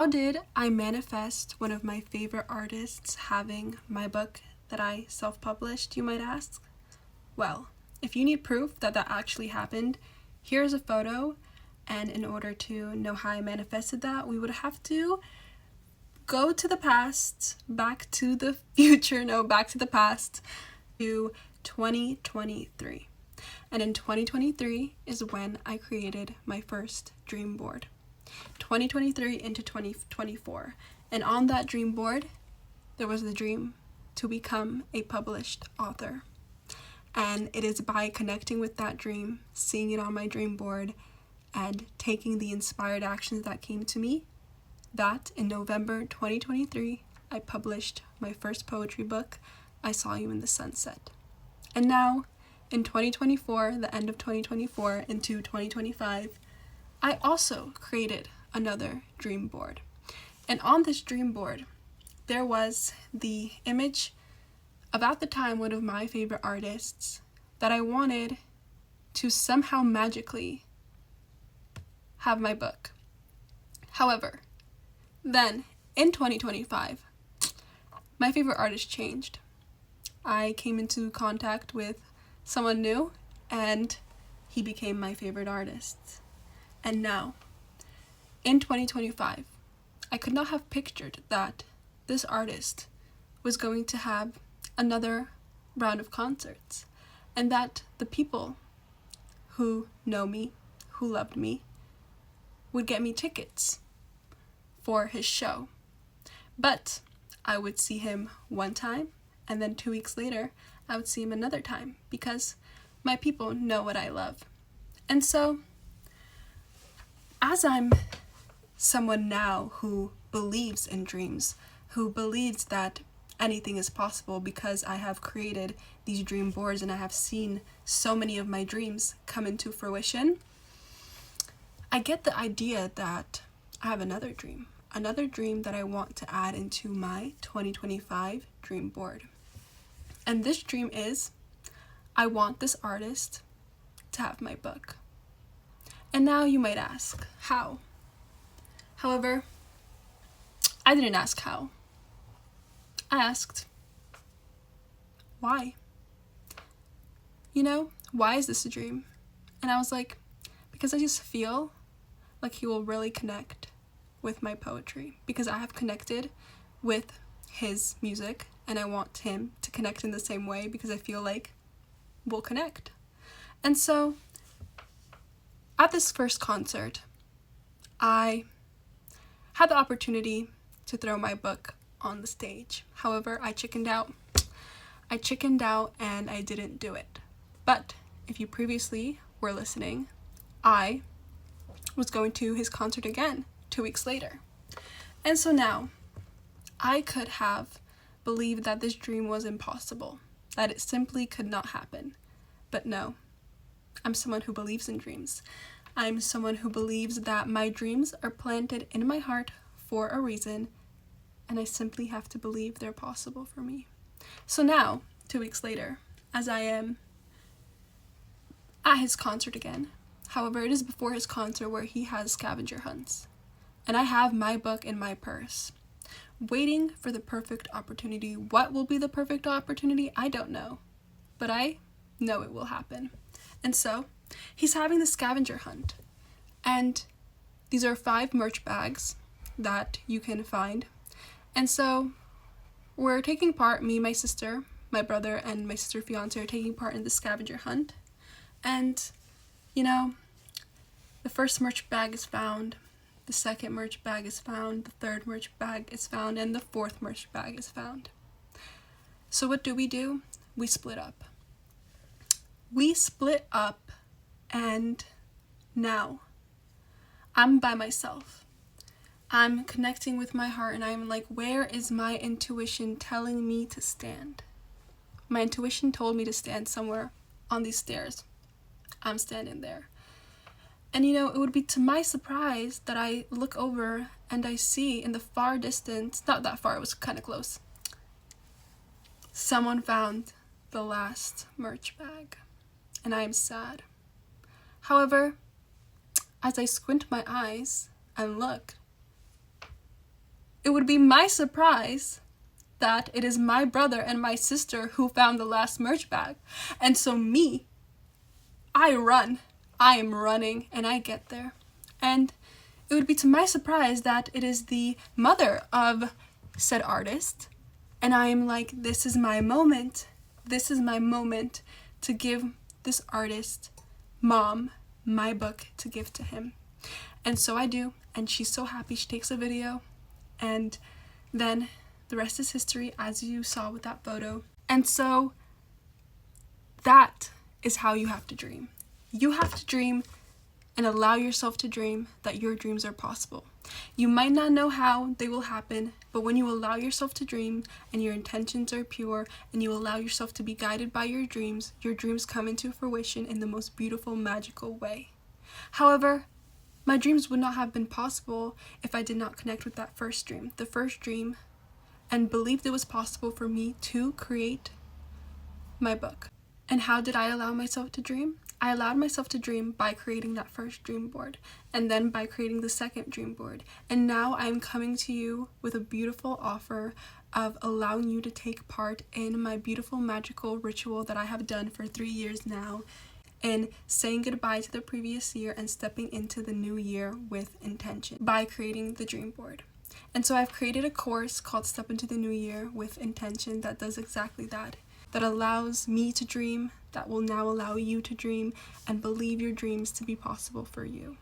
How did I manifest one of my favorite artists having my book that I self-published, you might ask? Well, if you need proof that that actually happened, here's a photo, and in order to know how I manifested that, we would have to go to the past, back to the past, to 2023. And in 2023 is when I created my first dream board. 2023 into 2024. And on that dream board, there was the dream to become a published author. And it is by connecting with that dream, seeing it on my dream board, and taking the inspired actions that came to me, that in November 2023, I published my first poetry book, I Saw You in the Sunset. And now, in 2024, the end of 2024 into 2025, I also created another dream board. And on this dream board, there was the image of, at the time, one of my favorite artists that I wanted to somehow magically have my book. However, then in 2025, my favorite artist changed. I came into contact with someone new, and he became my favorite artist. And now, in 2025, I could not have pictured that this artist was going to have another round of concerts, and that the people who know me, who loved me, would get me tickets for his show. But I would see him one time, and then 2 weeks later, I would see him another time, because my people know what I love. And so, as I'm someone now who believes in dreams, who believes that anything is possible because I have created these dream boards and I have seen so many of my dreams come into fruition, I get the idea that I have another dream that I want to add into my 2025 dream board. And this dream is, I want this artist to have my book. And now you might ask, how? However, I didn't ask how. I asked, why? Why is this a dream? And I was like, because I just feel like he will really connect with my poetry, because I have connected with his music, and I want him to connect in the same way, because I feel like we'll connect. And so, at this first concert, I had the opportunity to throw my book on the stage. However, I chickened out and I didn't do it. But if you previously were listening, I was going to his concert again 2 weeks later. And so now, I could have believed that this dream was impossible, that it simply could not happen. But no, I'm someone who believes in dreams. I'm someone who believes that my dreams are planted in my heart for a reason, and I simply have to believe they're possible for me. So now, 2 weeks later, as I am at his concert again, however, it is before his concert where he has scavenger hunts, and I have my book in my purse, waiting for the perfect opportunity. What will be the perfect opportunity? I don't know, but I know it will happen. And so, he's having the scavenger hunt, and these are 5 merch bags that you can find. And so, we're taking part, me, my sister, my brother, and my sister's fiance are taking part in the scavenger hunt. And, the first merch bag is found, the second merch bag is found, the third merch bag is found, and the fourth merch bag is found. So what do? We split up. And now I'm by myself. I'm connecting with my heart, and I'm like, where is my intuition telling me to stand? My intuition told me to stand somewhere on these stairs. I'm standing there. And it would be to my surprise that I look over and I see in the far distance, not that far, it was kind of close, someone found the last merch bag. And I am sad. However, as I squint my eyes and look, it would be my surprise that it is my brother and my sister who found the last merch bag. And so I am running, and I get there. And it would be to my surprise that it is the mother of said artist. And I am like, this is my moment. This is my moment to give this artist, mom, my book to give to him. And so I do, and she's so happy. She takes a video, and then the rest is history, as you saw with that photo. And so that is how you have to dream. You have to dream and allow yourself to dream that your dreams are possible. You might not know how they will happen, but when you allow yourself to dream and your intentions are pure and you allow yourself to be guided by your dreams come into fruition in the most beautiful, magical way. However, my dreams would not have been possible if I did not connect with that first dream, and believed it was possible for me to create my book. And how did I allow myself to dream? I allowed myself to dream by creating that first dream board, and then by creating the second dream board. And now I'm coming to you with a beautiful offer of allowing you to take part in my beautiful magical ritual that I have done for 3 years now, and saying goodbye to the previous year and stepping into the new year with intention by creating the dream board. And so I've created a course called Step Into the New Year with Intention that does exactly that allows me to dream, that will now allow you to dream and believe your dreams to be possible for you.